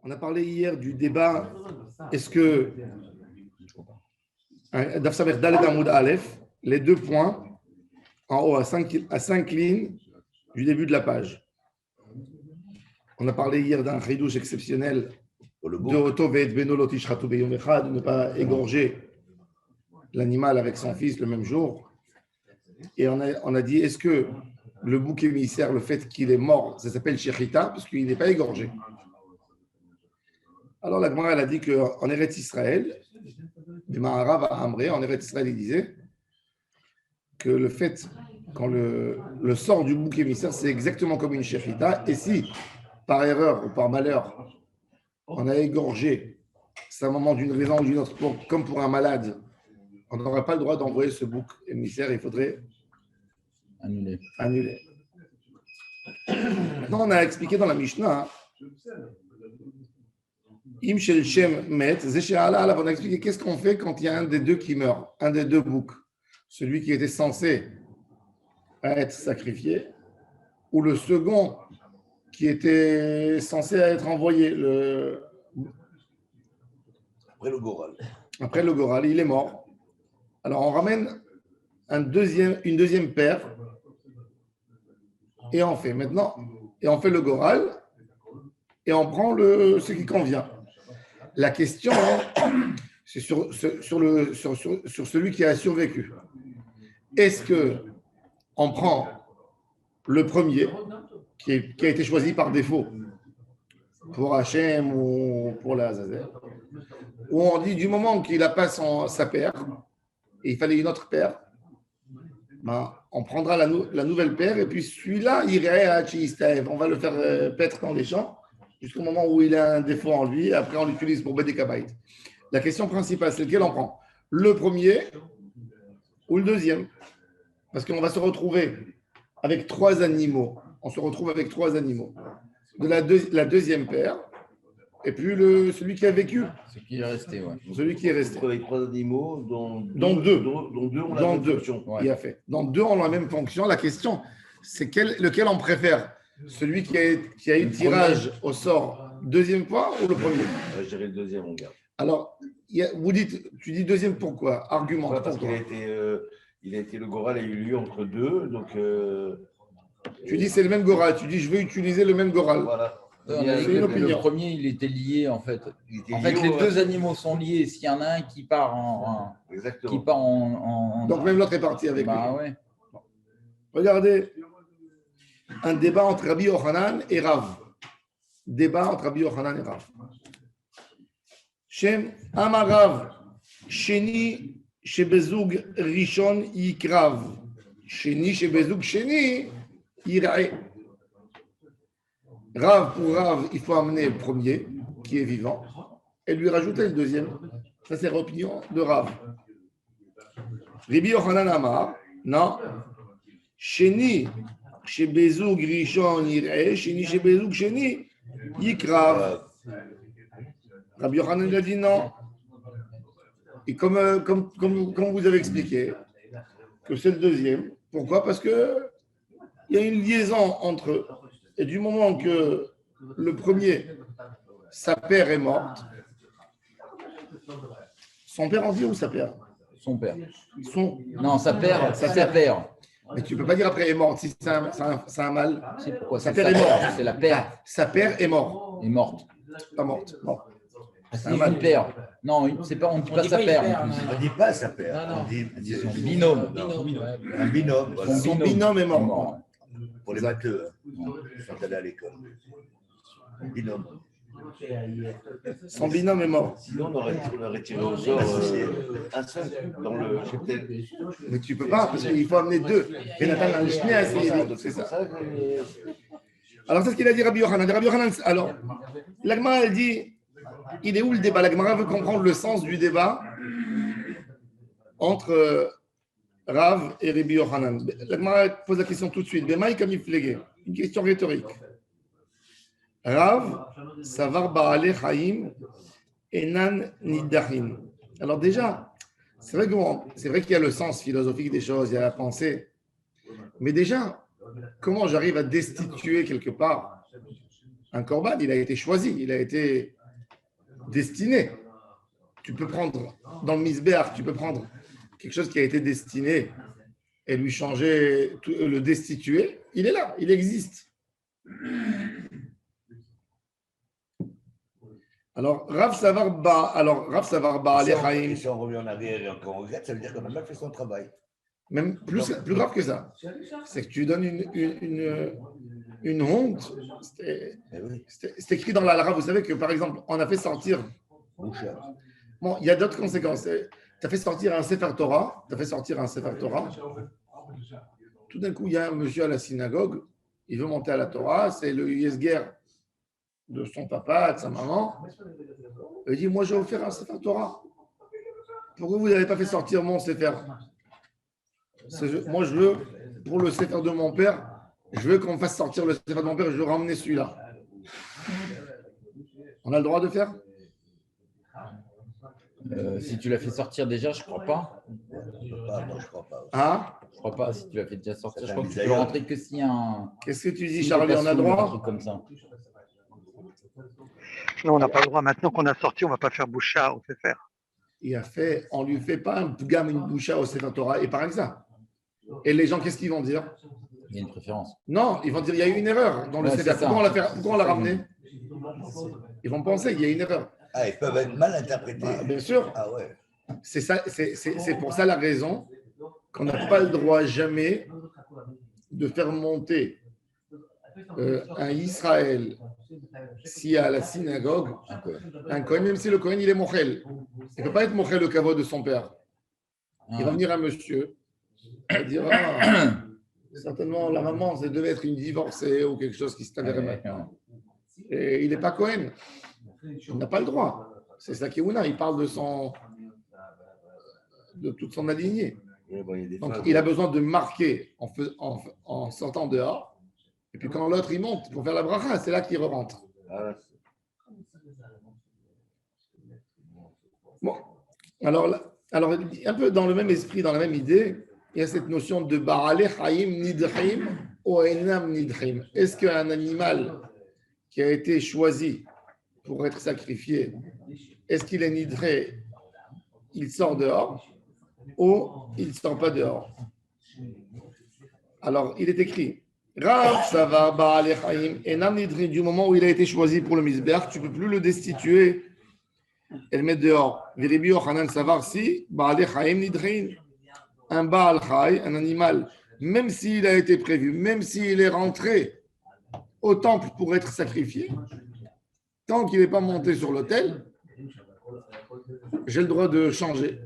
On a parlé hier du débat. Est-ce que Daf Samer Dalet Amoud Aleph, les deux points en haut à 5 lignes du début de la page. On a parlé hier d'un chidouche exceptionnel de Oto Ve'et Beno Lo Tishratu Beyom Echad, de ne pas égorger l'animal avec son fils le même jour. Et on a dit, est-ce que le bouc émissaire, le fait qu'il est mort, ça s'appelle Shechita, parce qu'il n'est pas égorgé. Alors la Gemara, elle a dit qu'en Eretz Israël, des Maharav à Amré, en Eretz Israël, il disait que le fait, quand le sort du bouc émissaire, c'est exactement comme une Shechita, et si, par erreur ou par malheur, on a égorgé, c'est un moment d'une raison ou d'une autre, comme pour un malade, on n'aurait pas le droit d'envoyer ce bouc émissaire, il faudrait annuler. Maintenant, on a expliqué dans la Mishnah, Im Shel Shem Met, on a expliqué qu'est-ce qu'on fait quand il y a un des deux qui meurt, un des deux boucs, celui qui était censé être sacrifié, ou le second qui était censé être envoyé. Après le Goral, il est mort. Alors on ramène une deuxième paire et on fait maintenant, et on fait le Goral et on prend ce qui convient. La question, c'est sur celui qui a survécu. Est-ce qu'on prend le premier qui a été choisi par défaut pour Hachem ou pour la Azazel, ou on dit du moment qu'il n'a pas sa paire, et il fallait une autre paire, ben, on prendra la nouvelle paire, et puis celui-là, il irait à Chiistaev. On va le faire paître dans les champs, jusqu'au moment où il a un défaut en lui, et après on l'utilise pour Bédé Kabaït. La question principale, c'est lequel on prend? Le premier ou le deuxième? Parce qu'on va se retrouver avec trois animaux. On se retrouve avec trois animaux. De la deuxième paire, et puis celui qui a vécu. Celui qui est resté, ouais. Celui qui est resté. Avec trois animaux, dont deux ont la même fonction. Ouais. Il a fait. Dans deux ont la même fonction. La question, c'est lequel on préfère? Celui qui a eu tirage au sort deuxième fois ou le premier? Je dirais le deuxième, on garde. Alors, tu dis deuxième pourquoi? Argument. Parce qu'il a été le Goral a eu lieu entre deux, donc. Tu dis c'est le même Goral. Tu dis je veux utiliser le même Goral. Voilà. On a dit que le premier, il était lié en fait. Les deux animaux sont liés. S'il y en a un qui part en donc même l'autre est parti avec lui. Ouais. Regardez, un débat entre Rabbi Yochanan et Rav. Shem Amarav Sheni Shebezug Rishon Yikrav Sheni Shebezug Sheni Yirae. Rav pour Rav, il faut amener le premier qui est vivant et lui rajouter le deuxième. Ça, c'est l'opinion de Rav. Rabbi Yochanan Amar, non. Sheni Shebezug Rishon Yirae, Sheni Shebezug Sheni Yikrav. Rabbi Yochanan a dit non. Et comme vous avez expliqué, que c'est le deuxième. Pourquoi? Parce qu'il y a une liaison entre eux. Et du moment que le premier, sa paire est morte, son père en vie ou sa paire? Son père. Non, sa paire. Mais tu ne peux pas dire après est morte si c'est un mâle. C'est pourquoi sa paire est morte. C'est la paire. Sa paire est morte. Est morte. Pas morte. Non. C'est une paire. Non, c'est pas, on ne dit pas sa paire. On ne dit pas sa paire. On dit son binôme. Un binôme. Son binôme est mort. Pour les matheux, ils sont allés à l'école. Binôme. Son binôme est mort. Sinon, on aurait tiré au sort un seul dans le cheptel. Mais tu ne peux pas, parce qu'il faut amener deux. Et Nathan c'est ça. Alors, c'est ce qu'il a dit Rabbi Yochanan. Alors, la Gemara, elle dit, il est où le débat? La Gemara veut comprendre le sens du débat entre Rav et Rabbi Yochanan. La Gemara pose la question tout de suite. Une question rhétorique. Rav, Savar Baale Chaim, Enan Nidachin. Alors déjà, c'est vrai qu'il y a le sens philosophique des choses, il y a la pensée. Mais déjà, comment j'arrive à destituer quelque part un corban? Il a été choisi, il a été destiné. Tu peux prendre, dans le misbéach, tu peux prendre quelque chose qui a été destiné et lui changer, le destituer. Il est là, il existe. Alors, Rav Savar Baal Chaim. Si on revient en arrière et qu'on regrette, ça veut dire qu'on a mal fait son travail. Même plus grave que ça, c'est que tu donnes une honte. C'est écrit dans l'Alra. Vous savez que, par exemple, on a fait sortir. Bon, il y a d'autres conséquences. Tu as fait sortir un Sefer Torah. Tout d'un coup, il y a un monsieur à la synagogue. Il veut monter à la Torah. C'est le Yesger de son papa, de sa maman. Il dit, moi, j'ai offert un Sefer Torah. Pourquoi vous n'avez pas fait sortir mon Sefer? Moi, je veux, pour le Sefer de mon père, je veux qu'on fasse sortir le Sefer de mon père, je veux ramener celui-là. On a le droit de faire? Si tu l'as fait sortir déjà, je ne crois pas. Non, je crois pas. Ah? Je ne crois pas. Si tu l'as fait déjà sortir, je crois que tu peux rentrer que s'il y a un. Qu'est-ce que tu dis, Charlie? On a le droit? Un truc comme ça. Non, on n'a pas le droit. Maintenant qu'on a sorti, on ne va pas faire boucha, on fait faire. On ne lui fait pas un pgam, une boucha au Sefer Torah, et par exemple. Et les gens, qu'est-ce qu'ils vont dire? Il y a une préférence. Non, ils vont dire il y a eu une erreur dans le Sefer. Pourquoi on l'a ramené? Ils vont penser qu'il y a une erreur. Ah, ils peuvent être mal interprétés. Bien sûr. Ah ouais. C'est pour ça la raison qu'on n'a pas le droit jamais de faire monter un Israël s'il y a à la synagogue un Kohen, même si le Kohen il est mochel. Il ne peut pas être mochel le kavod de son père. Il va venir un monsieur, il va dire certainement la maman, ça devait être une divorcée ou quelque chose qui s'est avéré maintenant. Et il n'est pas Kohen. On n'a pas le droit. C'est ça qui est Ouna. Il parle de toute son alignée. Donc, il a besoin de marquer en sortant dehors. Et puis, quand l'autre, il monte pour faire la bracha, c'est là qu'il rentre. Bon. Alors, un peu dans le même esprit, dans la même idée, il y a cette notion de Ba'ale Chaim Nidchim ou Enam Nidchim. Est-ce qu'un animal qui a été choisi pour être sacrifié, est-ce qu'il est nidré, il sort dehors ou il ne sort pas dehors? Alors, il est écrit Rav Savar Baal Chaim Enam Nidri, du moment où il a été choisi pour le misbéach, tu ne peux plus le destituer et le mettre dehors. Viribi Yochanan Savar si Baal Chaim Nidrin, un Baal Chai, un animal, même s'il a été prévu, même s'il est rentré au temple pour être sacrifié, tant qu'il n'est pas monté sur l'autel, j'ai le droit de changer.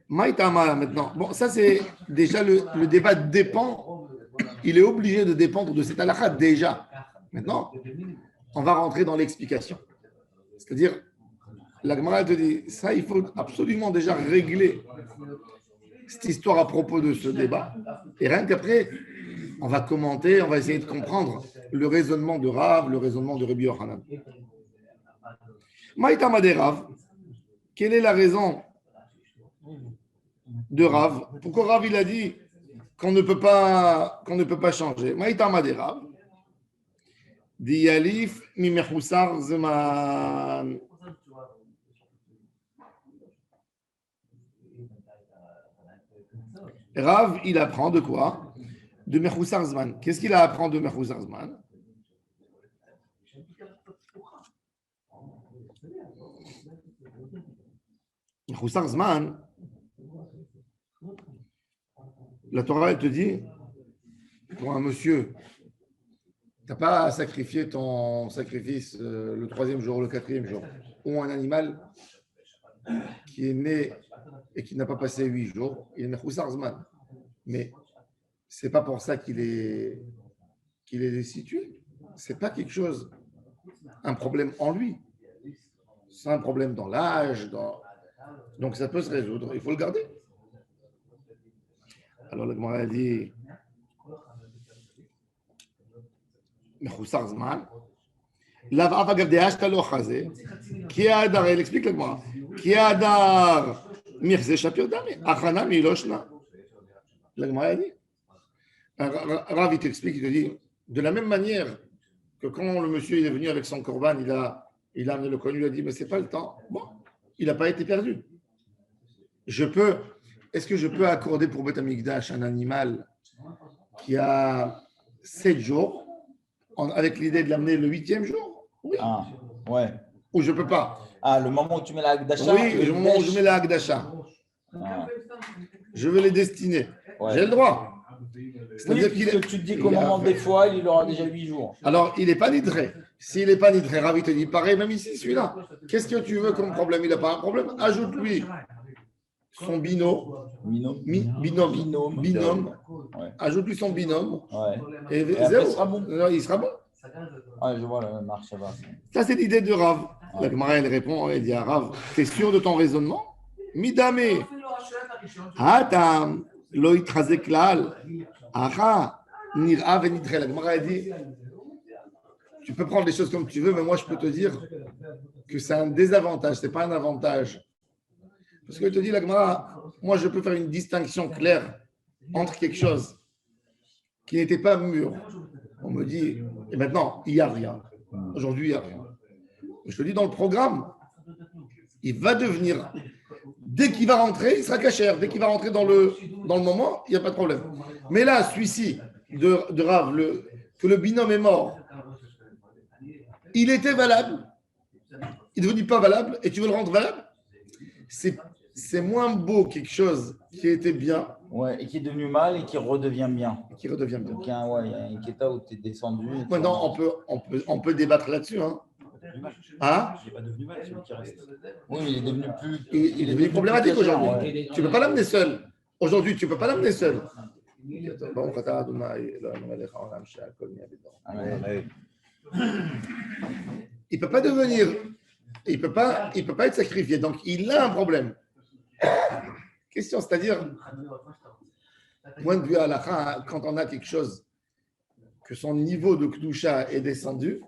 Maïtama maintenant. Bon, ça c'est déjà le débat dépend. Il est obligé de dépendre de cette halakha déjà. Maintenant, on va rentrer dans l'explication. C'est-à-dire, la Gemara te dit, ça il faut absolument déjà régler cette histoire à propos de ce débat. Et rien qu'après, on va commenter, on va essayer de comprendre le raisonnement de Rav, le raisonnement de Rabbi Yochanan. Maïtama de Rav, quelle est la raison de Rav? Pourquoi Rav il a dit qu'on ne peut pas changer? Maïtama de Rav, Diyalif mi mechusar zman. Rav, il apprend de quoi? De Mechusar Zman. Qu'est-ce qu'il a à apprendre de Mechusar Zman? Mechusar Zman, la Torah, elle te dit, pour un monsieur, tu n'as pas à sacrifier ton sacrifice le 3e jour, le 4e jour, ou un animal qui est né et qui n'a pas passé 8 jours, il est Mechusar Zman. Mais ce n'est pas pour ça qu'il est destitué. Ce n'est pas quelque chose, un problème en lui. C'est un problème dans l'âge. Donc ça peut se résoudre. Il faut le garder. Alors le Gemara dit Mechusar Zman. L'avav agavdeach talo chazé. Qui a adar, elle explique le Gemara. Qui a adar mirze shapir dame. Achana miloshna. La Gemara dit. Rav, il t'explique, il te dit, de la même manière que quand le monsieur il est venu avec son corban, il a amené le connu, il a dit, mais c'est pas le temps. Bon, il n'a pas été perdu. Est-ce que je peux accorder pour Beth Amikdash un animal qui a 7 jours, avec l'idée de l'amener le 8e jour? Oui. Ah, ouais. Ou je ne peux pas? Ah, le moment où tu mets la Hagdacha. Oui, le moment où je mets la Hagdacha. Ah. Je veux les destiner. Ouais. J'ai le droit. C'est-à-dire que tu te dis qu'au moment des fois, il aura déjà 8 jours. Alors, il n'est pas nidré. S'il n'est pas nidré, Ravi te dit pareil, même ici, celui-là. Qu'est-ce que tu veux comme problème? Il n'a pas un problème. Ajoute-lui son binôme. Binôme. Ouais. Ajoute-lui son binôme. Ouais. Et après, il sera bon. Non, il sera bon. Ouais, je vois la marche, ça va. Ça, c'est l'idée de Rav. Ouais. La Gemara, elle répond, elle dit à Rav, t'es sûr de ton raisonnement? Midame. Atam. Loït Razeklal. Aha. Nira venidre. La Gemara, elle dit, tu peux prendre les choses comme tu veux, mais moi, je peux te dire que c'est un désavantage, ce n'est pas un avantage. Parce que je te dis, la Gemara, moi, je peux faire une distinction claire entre quelque chose qui n'était pas mûr. On me dit, et maintenant, il n'y a rien. Aujourd'hui, il n'y a rien. Je te dis, dans le programme, il va devenir, dès qu'il va rentrer, il sera cachère. Dès qu'il va rentrer dans le moment, il n'y a pas de problème. Mais là, celui-ci, de Rav, que le binôme est mort, il était valable, il est devenu pas valable, et tu veux le rendre valable? C'est moins beau quelque chose qui était bien. Ouais, et qui est devenu mal et qui redevient bien. Qui redevient bien. Donc, il y a un Keta où tu es descendu. Maintenant, on peut débattre là-dessus. Hein? Il n'est pas devenu mal, celui qui reste. Oui, mais il est devenu plus. Il est devenu problématique aujourd'hui. Ouais. Tu ne peux pas l'amener seul. Aujourd'hui, tu ne peux pas l'amener seul. Bon, il ne peut pas devenir. Il peut pas être sacrifié. Donc, il a un problème. Question, c'est-à-dire, point de vue à la fin, quand on a quelque chose que son niveau de Kdusha est descendu,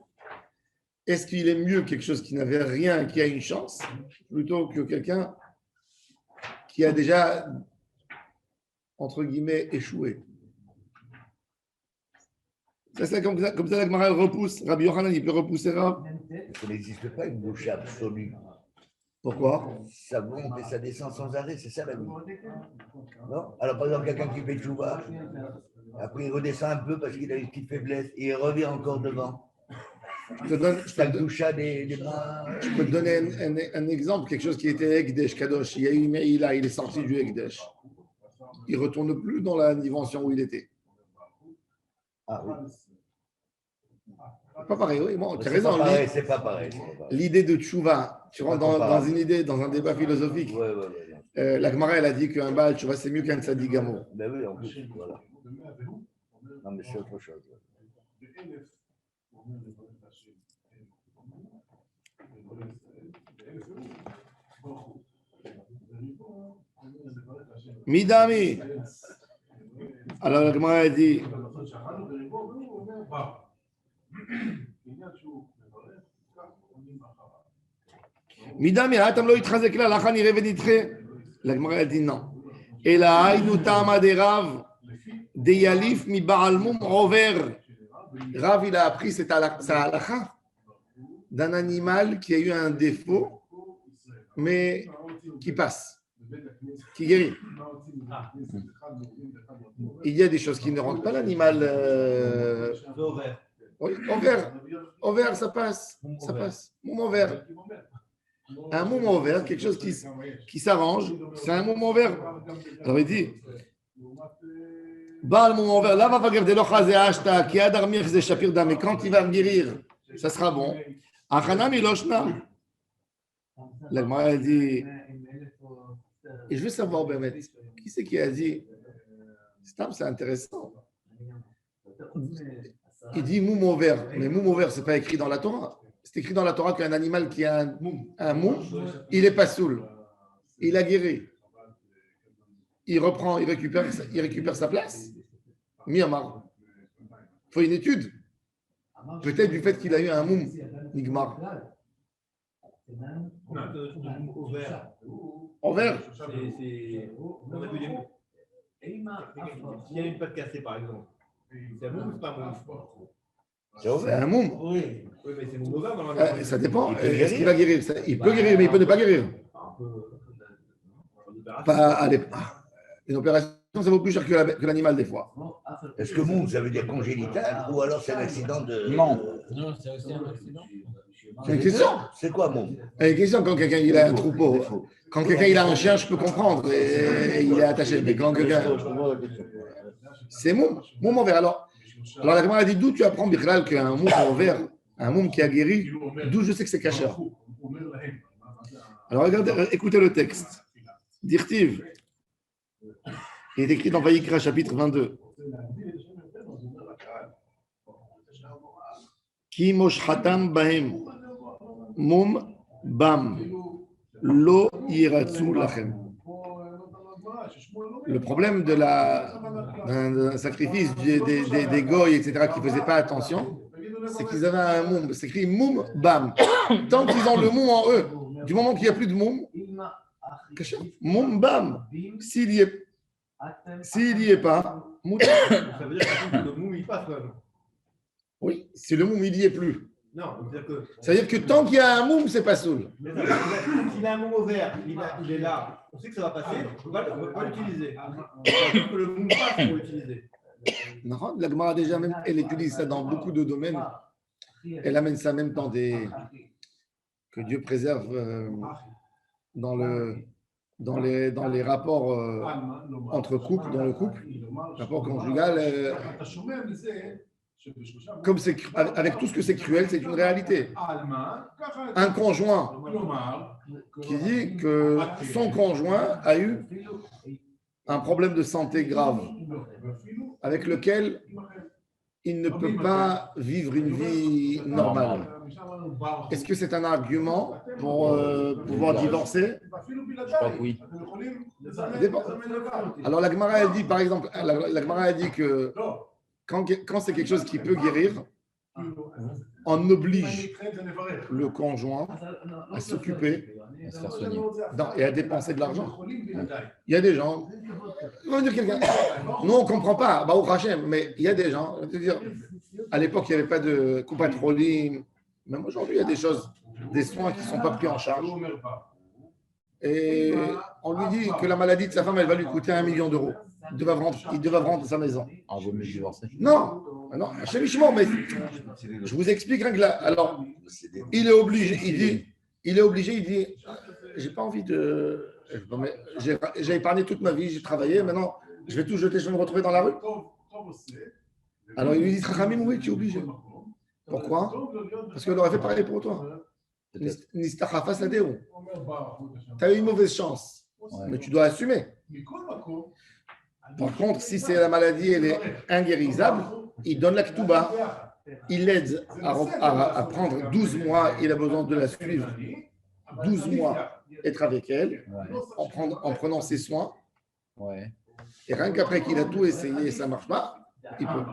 est-ce qu'il est mieux quelque chose qui n'avait rien, qui a une chance, plutôt que quelqu'un qui a déjà, entre guillemets, échoué? C'est comme ça la Gemara repousse. Rabbi Yochanan, il peut repousser Rav. Il n'existe pas une bouche absolue. Pourquoi? Ça monte et ça descend sans arrêt, c'est ça la vie. Non? Alors, par exemple, quelqu'un qui fait Tchouva, après il redescend un peu parce qu'il a une petite faiblesse et il revient encore devant. Je peux te donner un exemple, quelque chose qui était Ekdesh, Kadosh. Il y a eu Meïla, il est sorti du Ekdesh. Il ne retourne plus dans la dimension où il était. Ah oui. C'est pas pareil, oui, bon, tu as C'est raison. pas pareil. L'idée de Tchouva, tu rentres dans une idée, dans un débat philosophique. Ouais. La Gemara, elle a dit qu'un Baal Tchouva, c'est mieux qu'un Tzadik Gamour. Ben oui, en plus, voilà. Non, mais c'est autre chose. Midami. Alors la Gemara a dit Midami, atam lo yitchazek la lachan irevenitche. La Gemara a dit non. Et la haïnu tama de Rav de Yalif mi Baal Mum Rover. Rav, il a appris cette halakha d'un animal qui a eu un défaut, mais qui passe, qui guérit. Il y a des choses qui ne rendent pas l'animal. Oui, au vert, ça passe. Moment vert. Un moment vert, quelque chose qui s'arrange, c'est un moment vert. Alors il dit, Baal moment vert, là va pas garder l'ochazéashta, qui a dormir, c'est shapir dam, mais quand il va guérir, ça sera bon. Achana miloshna. La Gemara dit, et je veux savoir, Bémet, qui c'est qui a dit, c'est intéressant. Il dit moum vert, mais moum vert, ce n'est pas écrit dans la Torah. C'est écrit dans la Torah qu'un animal qui a un moum, il n'est pas saoul. Il a guéri. Il reprend, il récupère sa place. Miyamar. Il faut une étude. Peut-être du fait qu'il a eu un moum, Nigmar. En vert. On a vu les mots. S'il y a une patte cassée, par exemple, c'est un moum ou c'est pas un moum? C'est C'est ouvert. un moum. Oui, mais c'est mon ouvert normalement. Ça dépend. Il peut Est-ce guérir. qu'il va guérir? Il peut guérir, mais il peut ne pas guérir. Pas aller. Une opération, ça vaut plus cher que l'animal des fois. Est-ce que moum, ça veut dire congénital ou alors c'est un accident de. Non. Non, c'est aussi un accident. C'est une question. C'est quoi moum? C'est une question quand quelqu'un il a un troupeau. Quand quelqu'un il a un chien, je peux comprendre. Et il est attaché. Mais quand quelqu'un. C'est moum. Moum en vert. Alors la Gemara a dit d'où tu apprends, Bichlal, qu'un moum en vert, un moum qui a guéri, d'où je sais que c'est cachère. Alors regardez, écoutez le texte. Dirtiv. Il est écrit dans Vaïkra, chapitre 22. Ki moshchatam bahem mum bam lo yiratsu lachem. Le problème d'un sacrifice des goy, etc., qui ne faisaient pas attention, c'est qu'ils avaient un moum. C'est écrit moum bam. Tant qu'ils ont le moum en eux, du moment qu'il n'y a plus de moum, moum bam. S'il n'y est pas, moutar. Ça veut dire que le moum, il passe quand même. Oui, si le moum, il n'y est plus. Non, c'est-à-dire que. C'est-à-dire que tant qu'il y a un moum, c'est pas soul. Mais non, s'il a un moum au vert, il est là, on sait que ça va passer, on va pas l'utiliser. Il faut que le moum passe pour l'utiliser. Non, la Gemara déjà même, elle utilise ça dans beaucoup de domaines. Elle amène ça même dans des que Dieu préserve dans les rapports entre couples, dans le couple, rapport conjugal. Comme c'est avec tout ce que c'est cruel, c'est une réalité. Un conjoint qui dit que son conjoint a eu un problème de santé grave avec lequel il ne peut pas vivre une vie normale. Est-ce que c'est un argument pour pouvoir divorcer? Je crois que oui. Ça dépend. Alors la Gemara a dit, par exemple, la Gemara a dit que quand c'est quelque chose qui peut guérir, on oblige le conjoint à s'occuper À se faire soigner. et à dépenser de l'argent. Il y a des gens, on va dire quelqu'un, nous on ne comprend pas, bah, au Hachem, mais il y a des gens, je veux dire, à l'époque il n'y avait pas de coupatroline, même aujourd'hui il y a des choses, des soins qui ne sont pas pris en charge. Et on lui dit que la maladie de sa femme, elle va lui coûter 1 million d'euros. Il devait vendre sa maison. Alors, vaut mieux divorcer. Non, chemichement, mais je vous explique rien que là. Alors, il est obligé, il dit, j'ai pas envie de. J'ai épargné toute ma vie, j'ai travaillé, maintenant je vais tout jeter, je vais me retrouver dans la rue. Alors il lui dit, Chachamim, oui, tu es obligé. Pourquoi? Parce qu'elle aurait fait pareil pour toi. Nistachafa Sadeu. Tu as eu une mauvaise chance, mais tu dois assumer. Par contre, si c'est la maladie, elle est inguérissable, il donne la ketouba, il l'aide à prendre 12 mois, il a besoin de la suivre, 12 mois, être avec elle, en prenant ses soins. Ouais. Et rien qu'après qu'il a tout essayé et ça ne marche pas, il peut.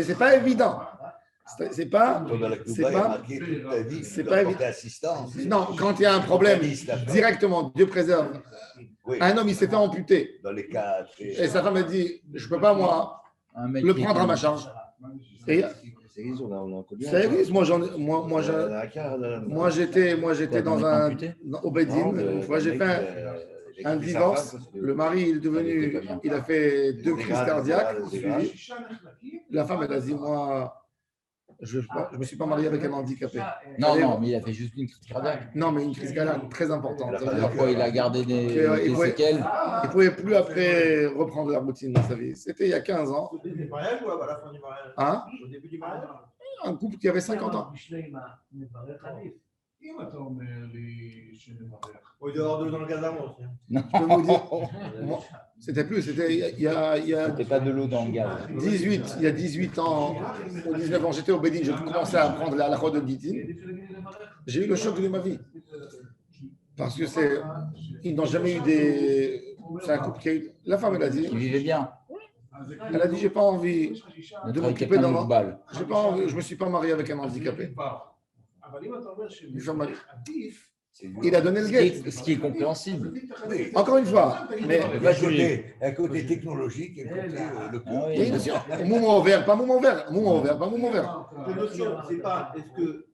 C'est pas évident. C'est pas assistance. Non, quand il y a un problème, directement, Dieu préserve. Oui. Un homme, il s'est fait amputer. Dans les cas. Et sa femme a dit, je ne peux pas, moi, Un mec le qui- prendre à ma charge. Et ça existe. Moi, j'étais dans au Bedin. Une fois, j'ai fait un divorce. Le mari, il a fait 2 crises cardiaques. La femme, elle a dit, moi, je ne me suis pas marié avec un handicapé. Non, mais il a fait juste une crise cardiaque. Non, mais une crise cardiaque très importante. Ça veut dire Parfois, il a gardé des séquelles. Il ne pouvait plus après reprendre la routine dans sa vie. C'était il y a 15 ans. Au début du mariage ou à la fin du mariage? Hein? Au début du mariage? Un couple qui avait 50 ans. Au dehors de dans le gazon aussi. Je peux vous dire, c'était il y a C'était pas de l'eau dans le gaz. 18 ans, ou 19 ans, j'étais au Bédine, je commençais à apprendre la halakha de Gitin. J'ai eu le choc de ma vie. Parce que ils n'ont jamais eu c'est un couple qui a eu. La femme, elle a dit. Il vivait bien. Elle a dit, j'ai pas envie de Avec m'occuper quelqu'un d'un. de balle. Je me suis pas marié avec un handicapé. il a donné le guet. Ce qui est compréhensible. Oui. Encore une fois, mais Il y a un côté technologique et un côté le Ah cœur. oui. il y a une notion. Moum ouvert, pas moum ouvert. Moum ouvert, pas moum ouvert. La notion, c'est pas est-ce que,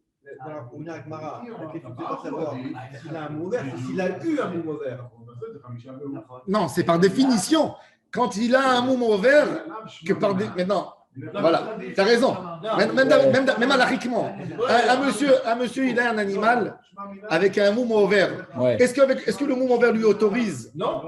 on est avec Mara, la question, c'est pas savoir s'il a un mot vert, c'est s'il a eu un mot vert. Non, c'est par définition. Quand il a un moum ouvert, que par maintenant, voilà, tu as raison. Même alariquement. Un monsieur, il a un animal avec un moum ouvert. Ouais. Est-ce que le moum ouvert lui autorise? Non.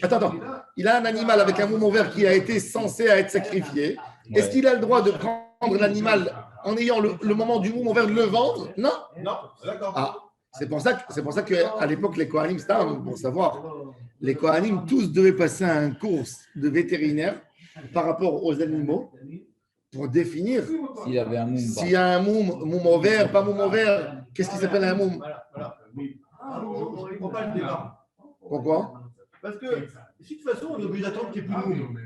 Attends. Il a un animal avec un moum ouvert qui a été censé être sacrifié. Est-ce qu'il a le droit de prendre l'animal en ayant le moment du moum ouvert de le vendre? Non. Non, d'accord. Ah, c'est pour ça qu'à l'époque, les Kohanim, c'était pour savoir, les Kohanim, tous devaient passer un cours de vétérinaire par rapport aux animaux pour définir S'il avait un moum. s'il y a un moum ouvert, pas moum ouvert. Qu'est-ce qui s'appelle un moum? Voilà. Je ne comprends pas le débat. Pourquoi? Parce que si de toute façon, on est obligé d'attendre qu'il n'y ait plus de moum.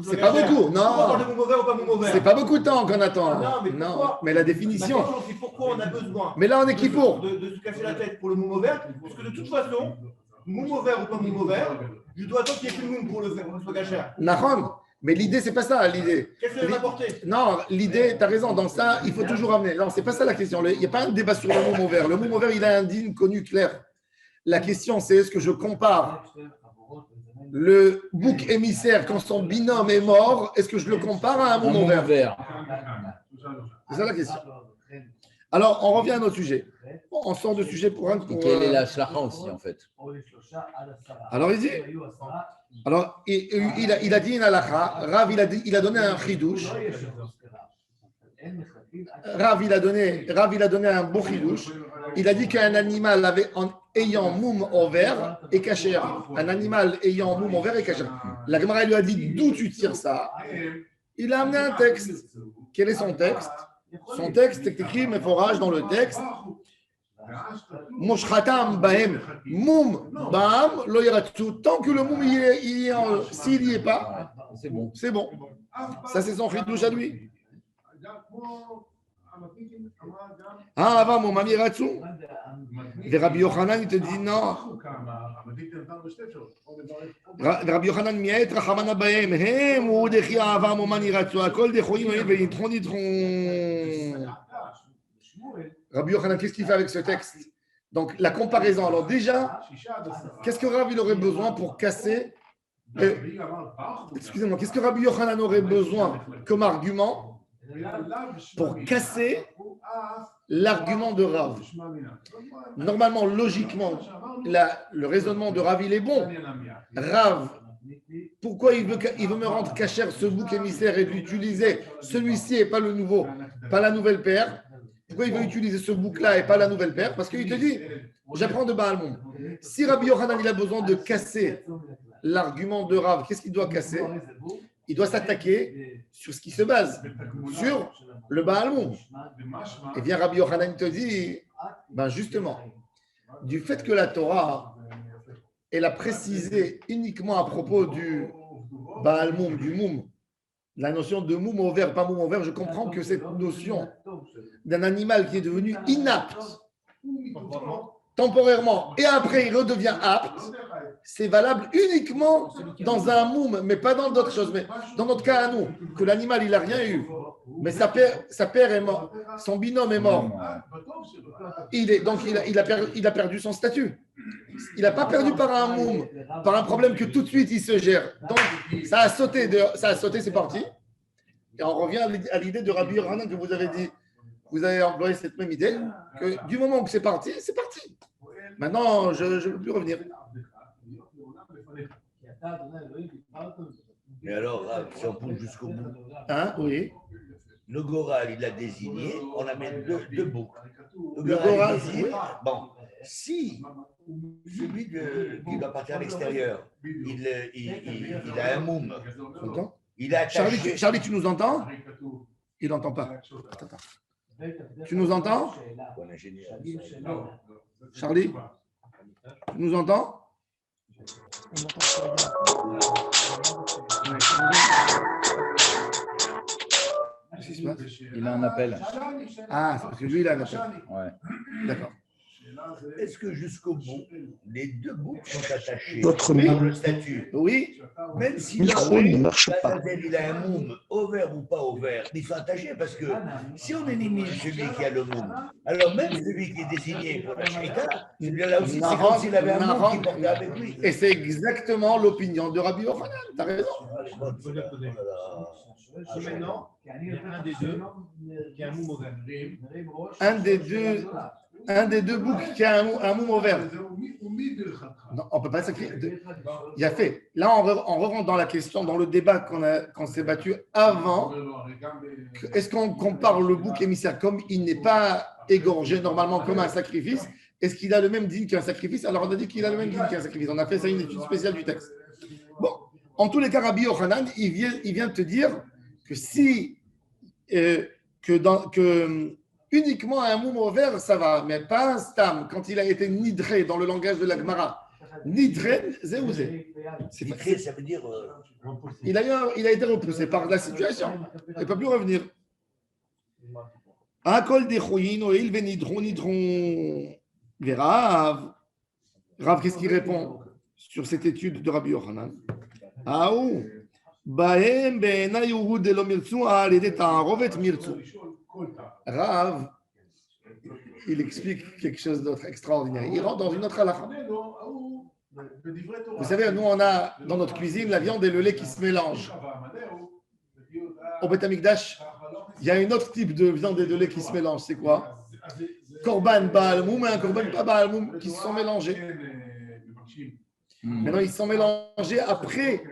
C'est pas beaucoup, non. On parle de moum vert ou pas moum vert. C'est pas beaucoup de temps qu'on attend. Non, mais pourquoi? Mais la La définition. question, c'est pourquoi on a besoin Mais là, on est qui pour? de se casser la tête pour le moum vert, parce que de toute façon, moum vert ou pas moum vert, je dois attendre qu'il n'y ait plus de moum pour le faire, pour que ce soit gâchère. Nahon. Mais l'idée, c'est pas ça, l'idée. Qu'est-ce que ça va apporter? Non, l'idée, tu as raison, dans ça, il faut toujours amener. Non, c'est pas ça la question. Il n'y a pas un débat sur le moum ouvert. Le moum ouvert, il a un digne connu clair. La question, c'est est-ce que je compare le bouc émissaire quand son binôme est mort, est-ce que je le compare à un Un moum moum ouvert? vert. C'est ça la question. Alors, on revient à notre sujet. On sort de sujet pour un. Et quelle est la shlacha aussi, en fait? Alors, il dit. Alors, il a dit une halakha. Rav, il a donné un chidouche. Rav, il a donné un beau chidouche. Il a dit qu'un animal ayant moum ouvert est caché. Un animal ayant moum ouvert est caché. La Gemara lui a dit d'où tu tires ça. Il a amené un texte. Quel est son texte? Son texte est écrit, mais forage dans le texte. Moshratam bahem moum bam lo yaratsu. Tant que le moum s'il n'y est pas, C'est bon. c'est bon. Ça, c'est son chidouche à lui. Ah, avant mon mami ratsu. Et Rabbi Yochanan, il te dit non. Rabbi Yochanan, miet rachamana bahem hem ou dechi ava mon mani ratsu. Akol dechoim ve'yitron yitron. Rabbi Yochanan, qu'est-ce qu'il fait avec ce texte? Donc, la comparaison. Alors, déjà, qu'est-ce que Rabbi aurait besoin pour casser excusez-moi, qu'est-ce que Rabbi Yochanan aurait besoin comme argument pour casser l'argument de Rav? Normalement, logiquement, le raisonnement de Rav, il est bon. Rav, pourquoi il veut me rendre cachère ce bouc émissaire et l'utiliser celui-ci et pas le nouveau, pas la nouvelle paire? Pourquoi il veut utiliser ce bouc-là et pas la nouvelle paire? Parce qu'il te dit, j'apprends de Baal Mom. Si Rabbi Yochanan il a besoin de casser l'argument de Rav, qu'est-ce qu'il doit casser? Il doit s'attaquer sur ce qui se base, sur le Baal Mom. Et bien Rabbi Yochanan te dit, ben justement, du fait que la Torah, elle a précisé uniquement à propos du Baal Mom, du Moum, la notion de moum ouvert, pas moum ouvert, je comprends que cette notion d'un animal qui est devenu inapte temporairement et après il redevient apte, c'est valable uniquement dans un moum, mais pas dans d'autres choses. Mais dans notre cas à nous, que l'animal il n'a rien eu, mais sa paire est mort, son binôme est mort, donc il a perdu son statut. Il n'a pas perdu par un moum, par un problème que tout de suite il se gère. Donc ça a sauté, c'est parti. Et on revient à l'idée de Rabbi Yochanan que vous avez dit. Vous avez employé cette même idée, que du moment que c'est parti, c'est parti. Maintenant, je ne veux plus revenir. Mais alors, si on pousse jusqu'au bout, Hein, oui. le Goral, il l'a désigné, on amène deux boucs. Le Goral, désigné, oui. bon, si celui qui doit partir à l'extérieur, il a un moum, Tu entends? il a attaché. Charlie, tu nous entends? Il n'entend pas. Attends. Tu nous entends? Bon ingénieur. Charlie, tu nous entends? Qu'est-ce qui se passe? Il a un appel. Ah, c'est parce que lui, il a un appel. Ouais. D'accord. est-ce que jusqu'au bout, les deux boucles sont attachées Votre par le statut? Oui, Même si micro ne marche pas. il a un moum ouvert ou pas ouvert, ils sont attachés parce que si on élimine celui qui a le moum, alors même celui qui est désigné pour la shrita, celui-là aussi, c'est comme s'il avait un moum qui portait avec lui. et c'est exactement l'opinion de Rabbi Yochanan. Tu as raison. Si maintenant, il y a un des deux qui a un moum ouvert. Un des deux boucs qui a un moum ouvert. Non, on ne peut pas sacrifier. Il y a fait. Là, on rentre dans la question, dans le débat qu'on s'est battu avant. Est-ce qu'on compare le bouc émissaire comme il n'est pas égorgé normalement comme un sacrifice? Est-ce qu'il a le même digne qu'un sacrifice? Alors, on a dit qu'il a le même digne qu'un sacrifice. On a fait ça une étude spéciale du texte. Bon, en tous les cas, Rabbi Yochanan, il vient te dire que si uniquement un moum ouvert, ça va, mais pas un stam, quand il a été nidré dans le langage de la Gemara. Nidré, zéouzé. Nidré, ça veut dire. Il a été repoussé par la situation. Il ne peut plus revenir. Akol dechoyin, oil venidron, nidron. Rav, qu'est-ce qu'il répond sur cette étude de Rabbi Yochanan? Aou, bahem be'ena yuhud de lo mirtzu al yedei ta'arovet mirtzu. Rav, il explique quelque chose d'autre extraordinaire. Il rentre dans une autre halakha. Vous savez, nous, on a dans notre cuisine la viande et le lait qui se mélangent. Au Beth Amikdash, il y a un autre type de viande et de lait qui se mélangent. C'est quoi? Korban Baal Moum et un Korban pas Baal Moum qui se sont mélangés. Maintenant, ils se sont mélangés après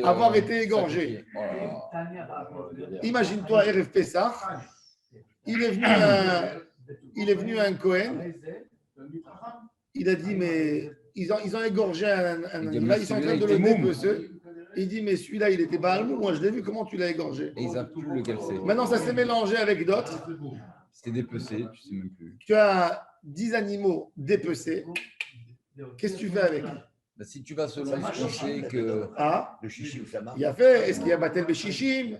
avoir été égorgés. Imagine-toi, Erev Pessah, il est venu un Cohen, il a dit, mais ils ont égorgé un animal, ils sont en train de le dépecer. Il dit, mais celui-là, il était Baal Moum, moi je l'ai vu, comment tu l'as égorgé? Et ils savent plus lequel c'est. Maintenant, ça s'est mélangé avec d'autres. C'était dépecé, tu sais même plus. Tu as 10 animaux dépecés. Qu'est-ce que tu fais avec? Bah, si tu vas selon ce qu'on sait que. Ah, Le chichi, ça marche. il a fait. Est-ce qu'il y a Batel Beshishim?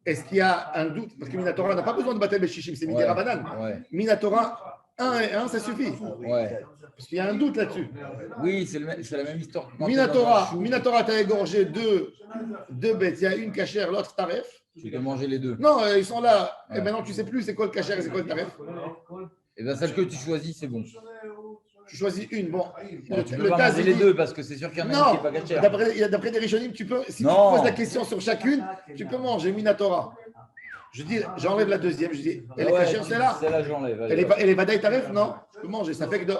Est-ce qu'il y a un doute? Parce que Minatora n'a pas besoin de Batel Beshishim, c'est Midera Banan. Ouais. Minatora, 1 et 1, ça suffit. Ouais. Parce qu'il y a un doute là-dessus. Oui, c'est la même histoire. Minatora, tu as égorgé deux bêtes. Il y a une cachère, l'autre taref. Tu peux manger les deux. Non, ils sont là. Ouais. Et maintenant, tu ne sais plus c'est quoi le cachère et c'est quoi le taref. Et bien, celle que tu choisis, c'est bon. Tu choisis une. Bon, Tu peux pas manger les deux parce que c'est sûr qu'il y en a une qui n'est pas cachère. D'après des Rishonim, tu peux, si tu Non. poses la question sur chacune, tu peux manger Minatora. Je dis, j'enlève la deuxième. Je dis, elle est cachère, celle-là. Celle-là, j'enlève. Elle est Vadaï Taref? Non, je peux manger. Ça fait que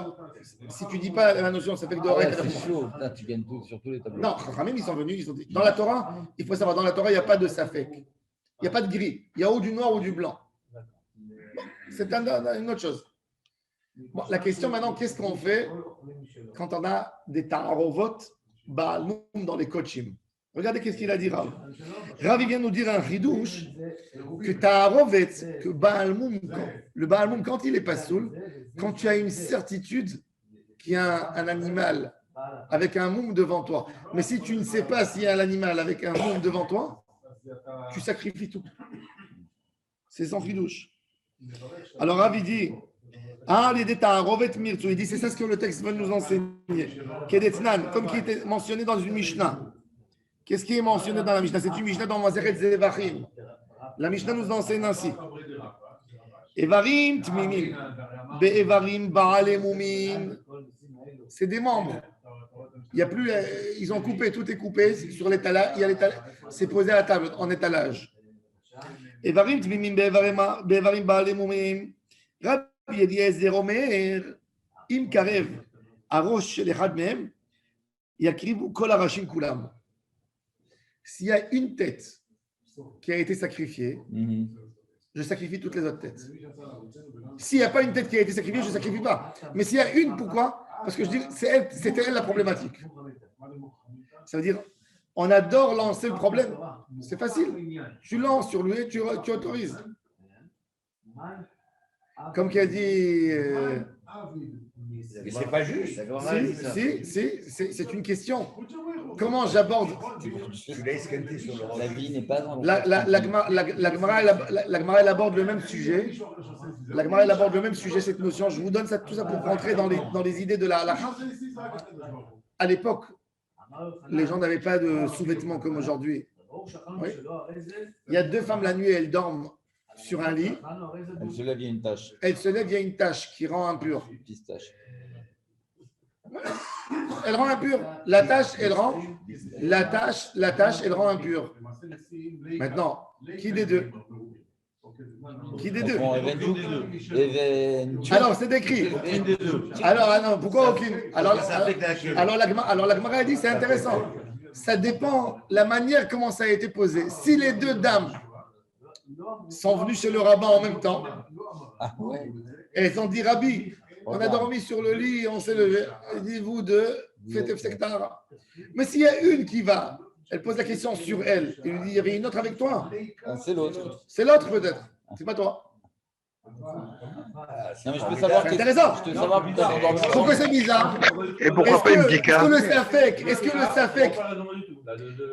si tu dis pas la notion, ça fait que de Ouais, c'est chaud. Putain, tu gagnes tout sur tous les tableaux. Non, même ils sont venus, ils ont dit. Dans la Torah, il faut savoir, dans la Torah, il n'y a pas de safek. Il n'y a pas de gris. Il y a ou du noir ou du blanc. Bon, c'est une autre chose. Bon, la question maintenant, qu'est-ce qu'on fait quand on a des ta'arovot Baal Moum dans les kochim? Regardez qu'est-ce qu'il a dit Rav. Rav, il vient nous dire un ridouche que ta'arovet, que Baal Moum, le Baal Moum, quand il est pas soul, quand tu as une certitude qu'il y a un animal avec un moum devant toi, mais si tu ne sais pas s'il y a un animal avec un moum devant toi, tu sacrifies tout. C'est sans ridouche. Alors Rav, il dit, il dit, c'est ça ce que le texte veut nous enseigner. Kedetnan, comme qui était mentionné dans une Mishnah. Qu'est-ce qui est mentionné dans la Mishnah? C'est une Mishnah dans Masechet Zevachim. La Mishnah nous enseigne ainsi. Evarim tmimim, be'evarim ba'ale mumim. C'est des membres. Il y a plus, ils ont coupé, tout est coupé sur l'étalage. C'est posé à la table en étalage. Evarim tmimim, be'evarim ba'ale mumim. Rabbi Eliezer Omer, im karev, arosh shel echad mehem, yakrivu kol harashim kulam. S'il y a une tête qui a été sacrifiée, je sacrifie toutes les autres têtes. S'il n'y a pas une tête qui a été sacrifiée, je ne sacrifie pas. Mais s'il y a une, pourquoi? Parce que je dis, c'était elle la problématique. Ça veut dire, on adore lancer le problème. C'est facile. Tu lances sur lui et tu autorises. Comme qui a dit Mais c'est pas juste. C'est une question. Comment j'aborde? Tu l'as escanté sur le La vie n'est pas un La Gemara, elle aborde le même sujet. La Gemara, elle aborde le même sujet, cette notion. Je vous donne tout ça pour rentrer dans les idées de la halakha. À l'époque, les gens n'avaient pas de sous-vêtements comme aujourd'hui. Oui. Il y a deux femmes la nuit, elles dorment sur un lit. Elle se lève, il y a une tache. Elle se lève, il y a une tache qui rend impure. Pistache. Elle rend impure. La tache, elle rend. La tache, elle rend impure. Maintenant, qui des deux? Qui des deux? Alors, c'est décrit. Alors, non, pourquoi aucune? Alors, la Gemara a dit, c'est intéressant. Ça dépend la manière comment ça a été posé. Si les deux dames sont venues chez le rabbin en même temps, et elles ont dit, Rabbi, on a dormi sur le lit et on s'est levé. Dites-vous deux, faites Efsektara. Mais s'il y a une qui va, elle pose la question sur elle, et lui dit, il y avait une autre avec toi. C'est l'autre. C'est l'autre peut-être, c'est pas toi. Non, mais je peux savoir. C'est intéressant. Je peux savoir plus tard. Pourquoi c'est bizarre? Et pourquoi pas une dika?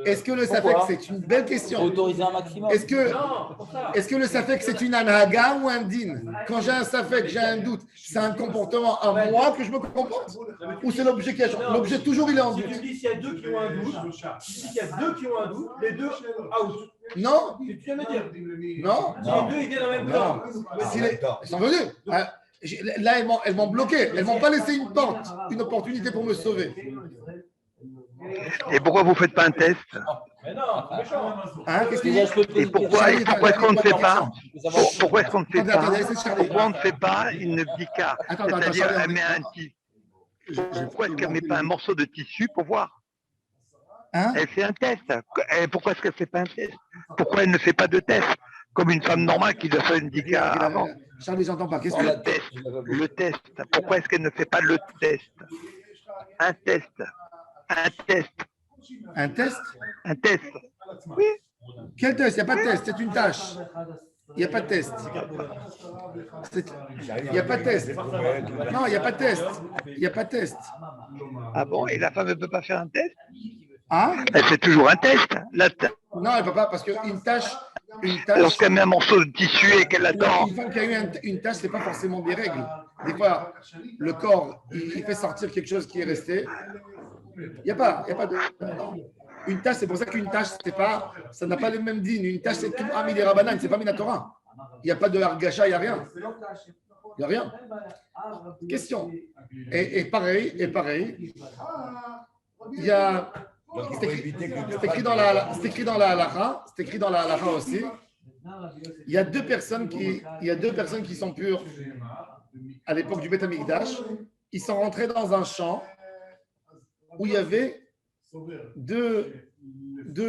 Est-ce que le safek, c'est une belle question. Autoriser un maximum. Est-ce que le safek, c'est une anhaga ou un din? Quand j'ai un safek, j'ai un doute, c'est un comportement à moi que je me comporte? Ou c'est l'objet qui a changé? L'objet, toujours, il est en doute. Si tu me dis s'il y a deux qui ont un doute, les deux out. Non. Tu viens de me dire. Non. Si les deux, ils viennent en même temps. Ils sont venus. Là, elles m'ont bloqué. Elles m'ont pas laissé une porte, une opportunité pour me sauver. Et pourquoi vous ne faites pas un test? Mais non, c'est méchant. Hein, qu'est-ce qu'il dit? Et pourquoi est-ce qu'on ne fait pas? Pourquoi est-ce qu'on ne fait pas? Attendez, Pourquoi on ne fait pas une dika? Attends, C'est-à-dire, Charlie, elle met un tissu. Pourquoi est-ce qu'elle ne met pas un morceau de tissu pour voir? Hein? Elle fait un test. Et pourquoi est-ce qu'elle ne fait pas un test? Pourquoi elle ne fait pas de test? Comme une femme normale qui doit faire une dika avant. Charlie, j'entends pas. Qu'est-ce Le que test. Le test. Pourquoi est-ce qu'elle ne fait pas le test? Un test. Un test. Un test? Un test. Oui. Quel test? Il n'y a pas de test, c'est une tâche. Il n'y a pas de test. Il n'y a pas de test. Non, il n'y a pas de test. Il n'y a pas de test. Ah bon? Et la femme ne peut pas faire un test? Hein? Elle fait toujours un test. Non, elle ne peut pas, parce qu'une tâche. Lorsqu'elle met un morceau de tissu et qu'elle attend. Une femme qui a eu une tâche, ce n'est pas forcément des règles. Des fois, le corps, il fait sortir quelque chose qui est resté. Il n'y a pas de. Une tâche, c'est pour ça qu'une tâche, ça n'a pas les mêmes dînes. Une tâche, c'est tout Ami des Rabbanan, c'est pas Minatora. Il n'y a pas de Argacha, il n'y a rien. Il n'y a rien. Question. Et pareil, il y a. C'est écrit dans la halakha, c'est écrit dans la halakha aussi. Il y a deux personnes qui sont pures à l'époque du Beth Amikdash. Ils sont rentrés dans un champ où il y avait deux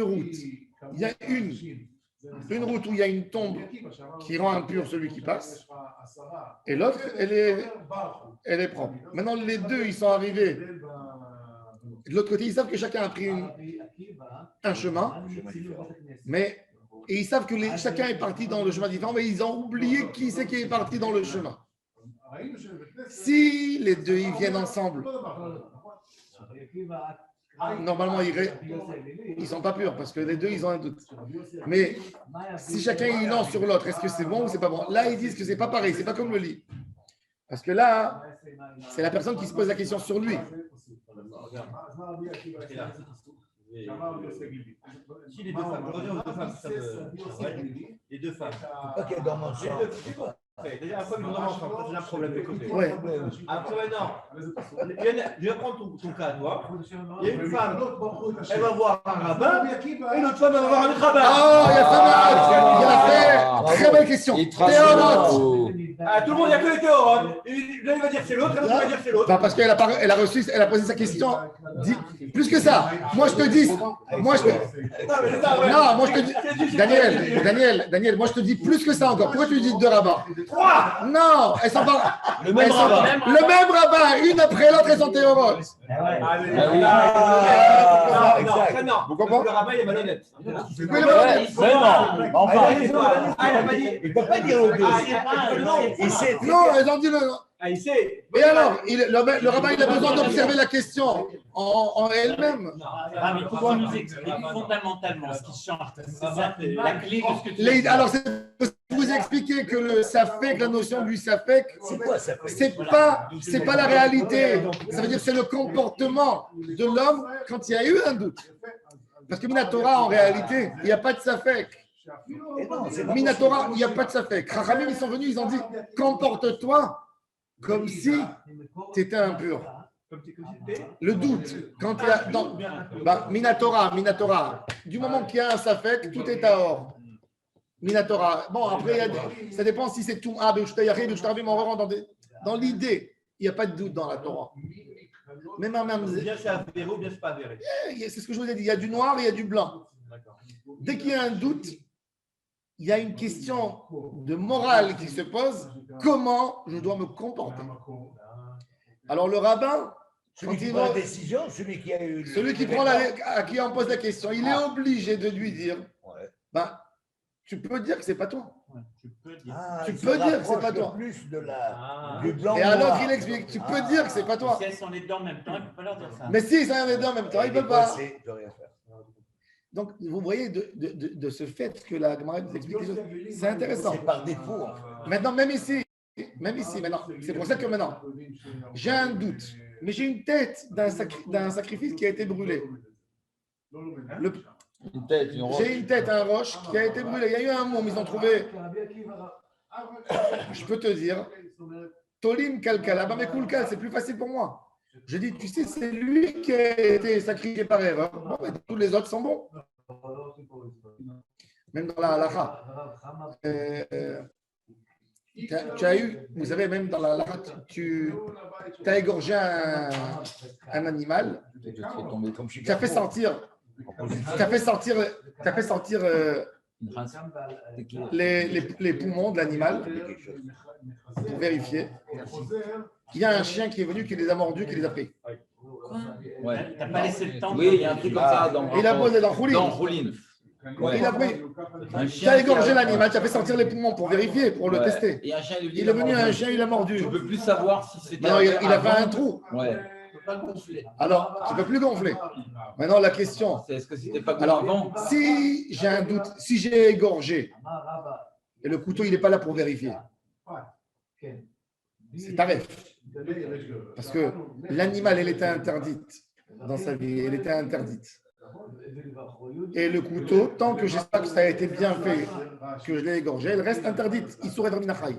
routes. Il y a une route où il y a une tombe qui rend impur celui qui passe, et l'autre, elle est propre. Maintenant, les deux, ils sont arrivés. De l'autre côté, ils savent que chacun a pris un chemin, et ils savent que chacun est parti dans le chemin différent, mais ils ont oublié qui c'est qui est parti dans le chemin. Si les deux ils viennent ensemble, normalement ils ne sont pas purs parce que les deux ils ont un doute. Mais si chacun il lance sur l'autre, est-ce que c'est bon ou c'est pas bon? Là ils disent que c'est pas pareil, c'est pas comme le lit. Parce que là, c'est la personne qui se pose la question sur lui. Si les deux femmes, je reviens aux deux femmes, les deux femmes. Pas qu'elles dorment ensemble. Déjà, la fois, ils ont dormi ensemble, j'ai un problème de côté. Ouais. Après, maintenant, je vais prendre ton cas, toi. Il y a une femme, elle va voir un rabbin, et l'autre femme, elle va voir un autre rabbin. Oh, il a fait très belle question. Théorote. Ah, tout le monde, il n'y a que les théorotes. L'un, il va dire c'est l'autre, l'autre, il va dire c'est l'autre. Bah parce qu'elle a posé sa question. Plus que ça. Moi, je te dis. Non, moi, je te dis. Daniel, moi, je te dis plus que ça encore. Pourquoi tu dis deux rabbins? Trois. Non, elles sont pas. Le même rabbin. Le même rabbin, une après l'autre, elles sont théorotes. Non. Vous comprenez? Le rabbin, il est malhonnête. Enfin. Il ne peut pas dire le deux. Non, elles ont dit le. Ah, il sait. Et alors, le rabbin, il a besoin d'observer la question en elle-même. Ah, mais comment nous explique fondamentalement ce qui change? C'est ça, la clé de ce que tu dis. Alors, c'est vous expliquer que le safek, la notion du safek, C'est quoi ça? c'est pas la réalité. Ça veut dire que c'est le comportement de l'homme quand il y a eu un doute. Parce que Minatora, en réalité, il n'y a pas de safek. Minatora, il n'y a pas de safek. Chachamim, ils sont venus, ils ont dit, comporte-toi comme si tu étais impur. Le doute, quand il y a Minatora, du moment qu'il y a un safek, tout est à or. Minatora. Bon, après, ça dépend si c'est tout. On rentre dans l'idée. Il n'y a pas de doute dans la Torah. Même Bien c'est avéré ou bien c'est pas avéré. C'est ce que je vous ai dit. Il y a du noir et il y a du blanc. Dès qu'il y a un doute, il y a une question de morale qui se pose. Comment je dois me comporter? Alors le rabbin, Celui qui prend la décision, celui qui a eu. Celui qui prend à qui on pose la question, il est obligé de lui dire, tu peux dire que c'est pas toi. Tu peux dire. Tu peux dire que c'est pas toi. Plus du blanc. Et alors il explique, tu peux dire que c'est pas toi. Si elles sont les deux en même temps, il ne peut pas leur dire ça. Mais si ils sont les deux en même temps, il ne peut pas. Il peut rien faire. Donc vous voyez de ce fait que la Gemara nous explique les choses, c'est intéressant. C'est par défaut. En fait. Maintenant, même ici, maintenant, c'est pour ça que maintenant, j'ai un doute, mais j'ai une tête d'un sacrifice qui a été brûlé. J'ai une tête, un roche qui a été brûlé. Il y a eu un moment, ils ont trouvé. Je peux te dire, Tolim Kalkala, mais Kulkal, c'est plus facile pour moi. Je dis, tu sais, c'est lui qui a été sacrifié par erreur. Bon, mais tous les autres sont bons. Même dans la halakha. Tu as eu, vous savez, même dans la halakha, tu as égorgé un animal. Tu as fait sortir. Les poumons de l'animal pour vérifier. Il y a un chien qui est venu, qui les a mordus, qui les a pris. Ouais. T'as pas laissé le temps. Oui, il y a un truc comme ça dans Il a posé dans Khoulin. Ouais. Il a pris. Un Tu chien as égorgé l'animal, tu as fait sortir les poumons pour vérifier, pour le tester. Et un chien, Il est venu, un chien, il a mordu. Tu ne peux plus savoir si c'était. Non, il a fait un trou. Ouais. Alors, tu ne peux plus gonfler. Maintenant, la question. C'est est-ce que c'était pas Alors, avant? si j'ai un doute, si j'ai égorgé et le couteau, il n'est pas là pour vérifier, c'est tarif. Parce que l'animal, elle était interdite dans sa vie, elle était interdite. Et le couteau, tant que je ne sais pas que ça a été bien fait, que je l'ai égorgé, elle reste interdite. Il serait dans Minachai.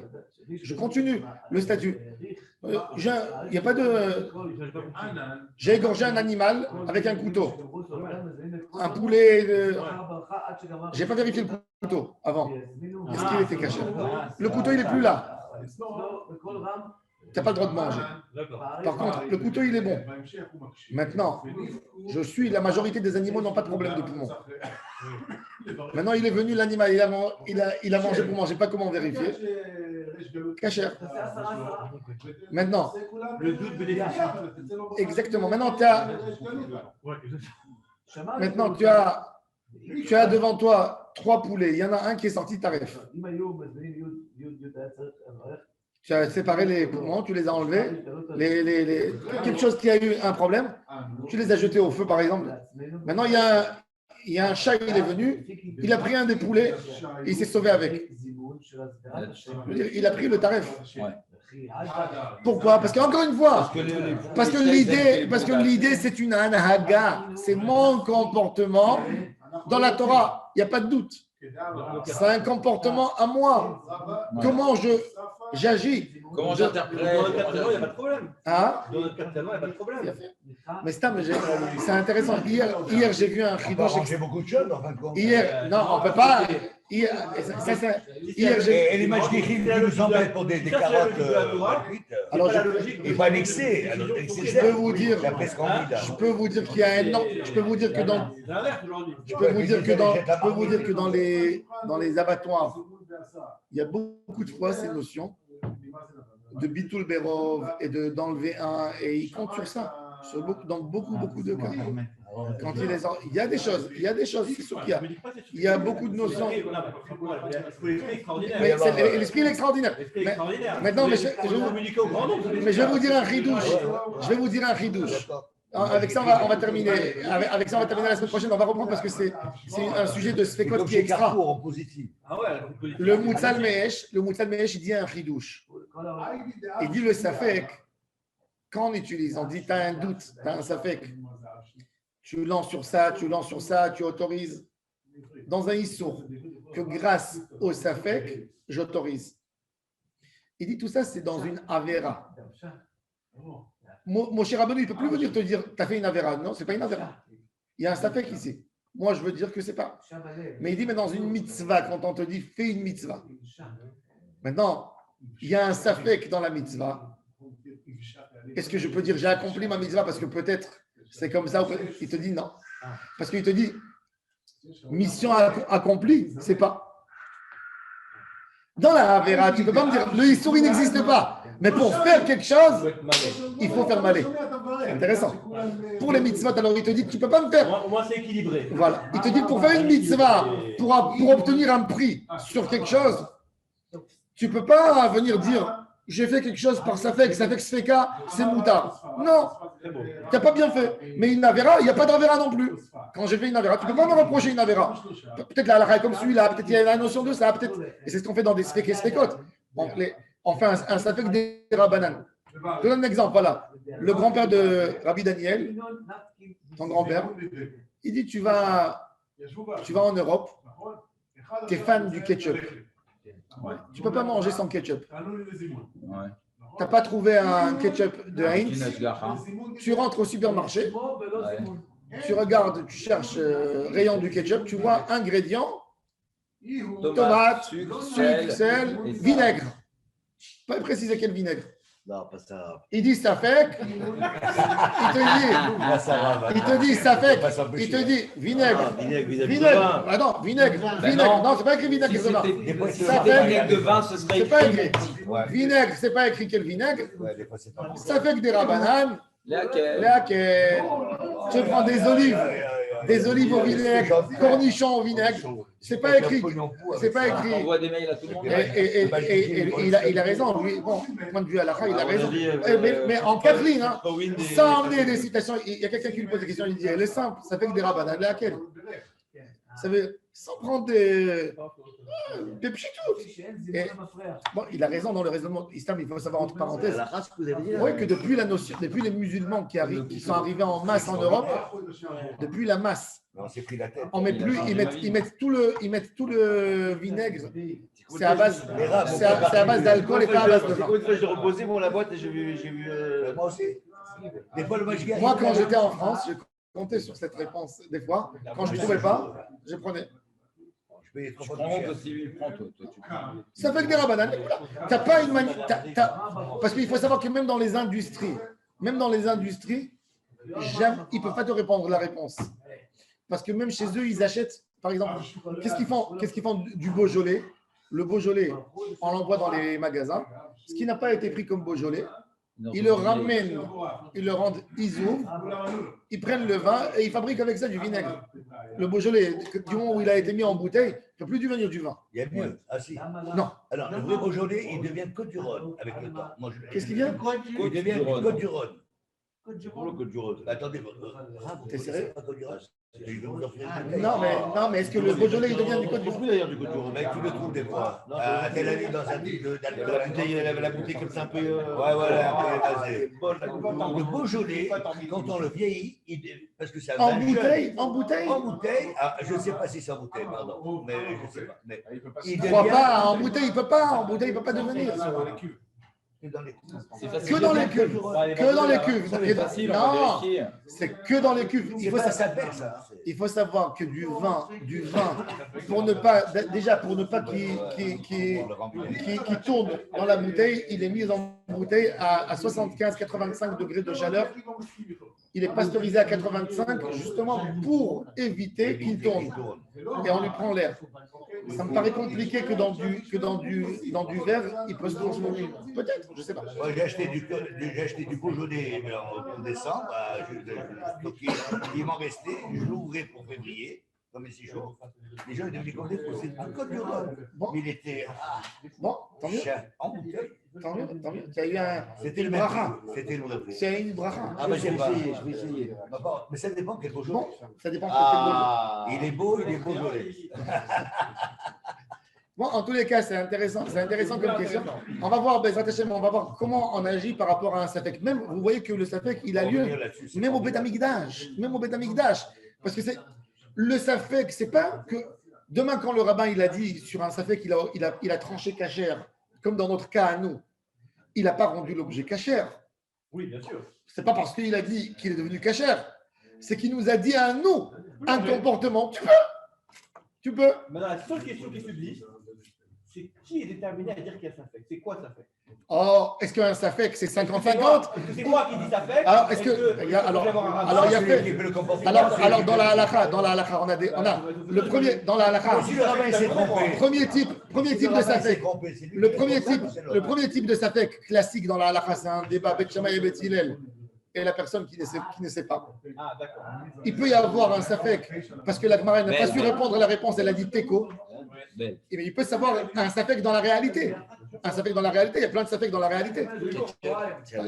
Je continue le statut. Il n'y a pas de. J'ai égorgé un animal avec un couteau. Un poulet. Je n'ai pas vérifié le couteau avant. Est-ce qu'il était caché? Le couteau, il n'est plus là. Tu n'as pas le droit de manger. Par contre, le couteau, il est bon. Maintenant, la majorité des animaux n'ont pas de problème de poumon. Maintenant, il est venu, l'animal, il a mangé pour manger, pas comment vérifier. Cachère. Maintenant, Le doute bénéficie. exactement. Maintenant, tu as devant toi 3 poulets. Il y en a un qui est sorti tarif. Tu as séparé les poumons, tu les as enlevés. Quelque chose qui a eu un problème, tu les as jetés au feu, par exemple. Maintenant, il y a un chat, il est venu, il a pris un des poulets et il s'est sauvé avec. Il a pris le tarif. Pourquoi? Parce qu'encore une fois, parce que l'idée, c'est une anhaga, c'est mon comportement. Dans la Torah, il n'y a pas de doute. C'est un comportement à moi. Comment j'agis? Comment Dans j'interprète? notre cas de talent, il n'y a pas de problème. Hein? Dans notre cas de talent, il n'y a pas de problème. Mais c'est intéressant. Hier j'ai vu un On peut chidosh. manger beaucoup de choses en fin de compte. Non, on ne peut pas. Hier, Et les mashgichim qui nous embêtent pour des carottes cuites, alors, il faut annexer. je peux vous dire, je peux vous dire qu'il y a énorme. Je peux vous dire que dans, C'est l'inverse aujourd'hui. je peux vous dire que dans les abattoirs, il y a beaucoup de fois ces notions de bitul berov et d'enlever un, et ils comptent sur ça, dans beaucoup de cas. Quand il y a des choses, c'est sûr qu'il y a. Il y a beaucoup de notions. Mais l'esprit est extraordinaire. Maintenant, mais je vais vous dire un ridouche. Avec ça, on va terminer. Avec ça, on va terminer la semaine prochaine. On va reprendre parce que c'est un sujet de Sfekot qui est extra. Le Moutzal Meesh, il dit un ridouche. Il dit le Safek. Quand on utilise, on dit tu as un doute, tu as un Safek. Tu lances sur ça, tu autorises. Dans un Issour, que grâce au Safek, j'autorise. Il dit tout ça, c'est dans une Avera. Mon cher Rabbeinu, il ne peut plus venir te dire tu as fait une Avera. Non, ce n'est pas une Avera. Il y a un Safek ici. Moi, je veux dire que ce n'est pas. Mais il dit, mais dans une mitzvah, quand on te dit fais une mitzvah. Maintenant, il y a un Safek dans la mitzvah. Est-ce que je peux dire j'ai accompli ma mitzvah parce que peut-être c'est comme ça? Il te dit non. Parce qu'il te dit mission accomplie, c'est pas. Dans la Avera, tu ne peux pas me dire le Issour, il n'existe pas. Mais pour faire quelque chose, il faut faire malé. Intéressant. Pour les mitzvot, alors il te dit tu ne peux pas me faire. Au moins, c'est équilibré. Voilà. Il te dit pour faire une mitzvah, pour obtenir un prix sur quelque chose, tu ne peux pas venir dire j'ai fait quelque chose par Safek Sfeka, c'est moutard. Non, tu n'as pas bien fait. Mais une Avera, il n'y a pas d'Avera non plus. Quand j'ai fait une Avera, tu ne peux pas me reprocher une Avera. Peut-être la halakha est comme celui-là, peut-être il y a la notion de ça, peut-être. Et c'est ce qu'on fait dans des Sfek et Sfekot. On fait un Safek des Rabbanan. Je te donne un exemple, voilà. Le grand-père de Rabbi Daniel, ton grand-père, il dit tu vas en Europe, tu es fan du ketchup. Tu ne peux pas manger sans ketchup. Tu n'as pas trouvé un ketchup de Heinz. Tu rentres au supermarché, tu regardes, tu cherches rayon du ketchup, tu vois ingrédients, tomate, sucre, sel, vinaigre. Pas préciser quel vinaigre. Non, pas ça. Il dit Safek. Il te dit Safek. Il te dit vinaigre. Vinaigre. Ah non, vinaigre. Non, c'est pas écrit vinaigre. Vinaigre de vin, ce serait pas écrit. Vinaigre, c'est pas écrit quel vinaigre. Safek des Rabbanan. Laquelle. Tu prends des olives au vinaigre, cornichons au vinaigre. C'est pas écrit. C'est pas écrit. On envoie des mails à tout le monde. Et il a raison. Lui, bon, du point de vue à la fin, il a raison. Mais en quatre lignes, hein, sans emmener des citations, il y a quelqu'un qui lui pose des questions. Il dit elle est simple, ça fait que des rabbanan. Laquelle? Ça veut, sans prendre des pchitous. Bon, il a raison dans le raisonnement islam, il faut savoir entre parenthèses. Oui, que depuis les musulmans qui sont arrivés en masse en Europe, depuis la masse, on met plus, ils mettent tout le vinaigre. C'est à base d'alcool et pas à base de vin. J'ai reposé la boîte et j'ai vu. Moi aussi. Moi, quand j'étais en France, je comptais sur cette réponse des fois. Quand je ne trouvais pas, je prenais. Ça fait que des rabbanan. T'as pas une parce qu'il faut savoir que même dans les industries, ils ne peuvent pas te répondre la réponse. Parce que même chez eux, ils achètent, par exemple, qu'est-ce qu'ils font du Beaujolais? Le Beaujolais, on l'envoie dans les magasins. Ce qui n'a pas été pris comme Beaujolais, ils le ramènent, ils le rendent iso, ils prennent le vin et ils fabriquent avec ça du vinaigre. Le Beaujolais, du moment où il a été mis en bouteille, il ne peut plus devenir du vin. Il y a mieux. Ah si. Non. Alors, le vrai Beaujolais, il devient Côte du Rhône avec le temps. Qu'est-ce qu'il vient? Il devient Côte du Rhône. Côte du Rhône. Attendez, t'es sérieux? Non, mais est-ce que le Beaujolais, il devient du Côte du Rhône? D'ailleurs, du Côte du Rhône. Tu le trouves des fois. À Tel Aviv, dans un type d'alcool. La bouteille comme ça un peu. Ouais, voilà. Le Beaujolais, quand on le vieillit, parce que c'est un vin jeune. En bouteille, je ne sais pas si c'est en bouteille, pardon. Mais je ne sais pas. Mais il ne croit pas, en bouteille, il ne peut pas. En bouteille, il ne peut pas devenir. Que dans les cuves. Que dans les cuves. Non, c'est que dans les cuves. Il faut savoir que du vin, pour ne pas qu'il tourne dans la bouteille, il est mis en bouteille à 75-85 degrés de chaleur. Il est pasteurisé à 85 justement pour éviter qu'il tourne. Et on lui prend l'air. Ça me paraît compliqué que dans du verre, il peut se transformer. Peut-être, je ne sais pas. Moi, j'ai acheté du Beaujolais en décembre, il m'en restait, je l'ouvrais pour février, comme c'est chaud. Les gens étaient venus comme des fous, c'est du Côte d'Europe. Bon. Il était Bon, tant mieux. en bouteille. Tant mieux, tant mieux. Tu as eu C'était le bracha. C'était le vrai prix. C'est une bracha. Ah, mais Je vais essayer. Mais ça dépend quel Beaujolais. Bon, ça dépend de Ah, Il est beau Beaujolais. Bon, en tous les cas, c'est intéressant comme question. On va voir, Bezrat Hashem, on va voir comment on agit par rapport à un safek. Même, vous voyez que le safek, il a lieu même au Beth Amikdash. Même au Beth Amikdash. Parce que le safek, c'est pas que demain, quand le rabbin il a dit sur un safek, il a tranché cachère, comme dans notre cas à nous, il n'a pas rendu l'objet cachère. Oui, bien sûr. C'est pas parce qu'il a dit qu'il est devenu cachère. C'est qu'il nous a dit à nous un comportement. Tu peux. Maintenant, la seule question qui subsiste, c'est qui est déterminé à dire qu'il y a safek? C'est quoi safek? Oh, est-ce qu'un safek, c'est 50-50? Est-ce que c'est moi qui dis safek? Alors, est-ce que. Alors, il y a fait. Alors, dans la halakha, on a le premier, dans la halakha, Si le rabbin s'est trompé. premier type de safek. Le premier type de safek classique dans la halakha, c'est un débat Bet Shammai et Bet Hillel. Et la personne qui ne sait pas. Ah, d'accord. Il peut y avoir un safek, parce que la Gemara n'a pas su répondre à la réponse, elle a dit Teko. Mais il peut savoir un safek dans la réalité. Un safek dans la réalité, il y a plein de safek dans la réalité.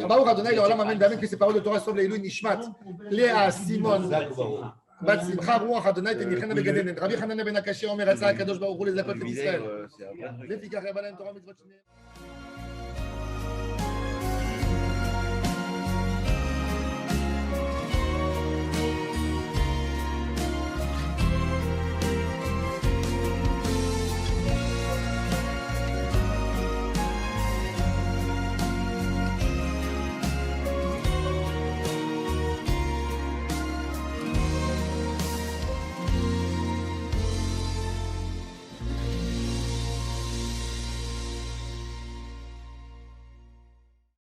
Baruch Adonai, le Olam Amen, d'amen que ces paroles de Torah sauvent les Elohim Nishmat, Léa, Simon, Bat Simcha, Ruach Adonai, Tenichena Begaden, Rabbi Hanan ben Akashi, Omer Atza, Kadosh Baruch Hu, les apôtres d'Israël. Les Fikach, Rebalan, Torah, Mitzvot,